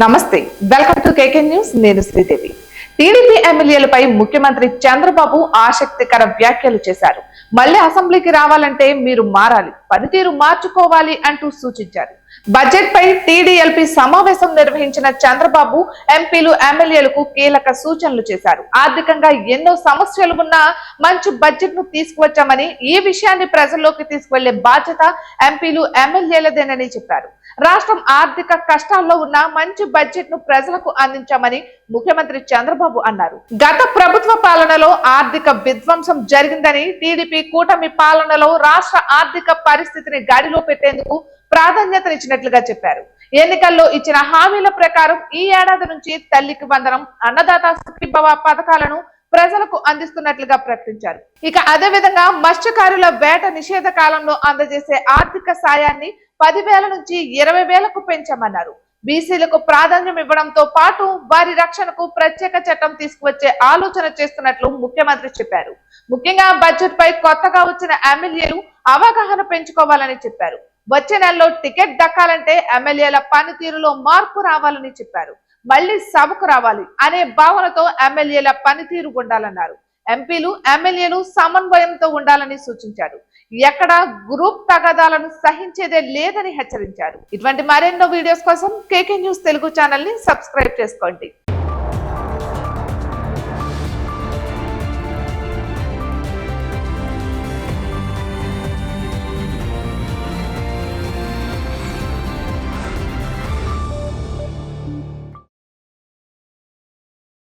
నమస్తే, welcome to KK news. నేను Sridevi. TDP ఎమ్మెల్యేలపై ముఖ్యమంత్రి చంద్రబాబు ఆసక్తికర వ్యాఖ్యలు చేశారు. మళ్లీ అసెంబ్లీకి రావాలంటే మీరు మారాలి, పనితీరు మార్చుకోవాలి అంటూ సూచించారు. బడ్జెట్ పై టీడీఎల్పీ సమావేశం నిర్వహించిన చంద్రబాబు ఎంపీలు ఎమ్మెల్యేలకు కీలక సూచనలు చేశారు. ఆర్థికంగా ఎన్నో సమస్యలు ఉన్నా మంచి బడ్జెట్ ను తీసుకువచ్చామని, ఈ విషయాన్ని ప్రజల్లోకి తీసుకువెళ్లే బాధ్యత ఎంపీలు ఎమ్మెల్యేలదేనని చెప్పారు. రాష్ట్రం ఆర్థిక కష్టాల్లో ఉన్న మంచి బడ్జెట్ ను ప్రజలకు అందించామని ముఖ్యమంత్రి చంద్రబాబు అన్నారు. గత ప్రభుత్వ పాలనలో ఆర్థిక విధ్వంసం జరిగిందని, టీడీపీ కూటమి పాలనలో రాష్ట్ర ఆర్థిక పరిస్థితిని గాడిలో పెట్టేందుకు ప్రాధాన్యతనిచ్చినట్లుగా చెప్పారు. ఎన్నికల్లో ఇచ్చిన హామీల ప్రకారం ఈ ఏడాది నుంచి తల్లికి వందనం, అన్నదాత సుఖీభవ పథకాలను ప్రజలకు అందిస్తున్నట్లుగా ప్రకటించారు. ఇక అదే విధంగా మత్స్యకారుల వేట నిషేధ కాలంలో అందజేసే ఆర్థిక సాయాన్ని 10,000 నుంచి 20,000కు పెంచామన్నారు. బీసీలకు ప్రాధాన్యం ఇవ్వడంతో పాటు వారి రక్షణకు ప్రత్యేక చట్టం తీసుకువచ్చే ఆలోచన చేస్తున్నట్లు ముఖ్యమంత్రి చెప్పారు. ముఖ్యంగా బడ్జెట్ పై కొత్తగా వచ్చిన ఎమ్మెల్యేలు అవగాహన పెంచుకోవాలని చెప్పారు. వచ్చే నెలలో టికెట్ దక్కాలంటే ఎమ్మెల్యేల పనితీరులో మార్పు రావాలని చెప్పారు. మళ్లీ సభకు రావాలి అనే భావనతో ఎమ్మెల్యేల పనితీరు ఉండాలన్నారు. ఎంపీలు ఎమ్మెల్యేలు సమన్వయంతో ఉండాలని సూచించారు. ఎక్కడ గ్రూప్ తగాదాలను సహించేదే లేదని హెచ్చరించారు. ఇటువంటి మరెన్నో వీడియోస్ కోసం కేకే న్యూస్ తెలుగు ఛానల్ ని సబ్స్క్రైబ్ చేసుకోండి.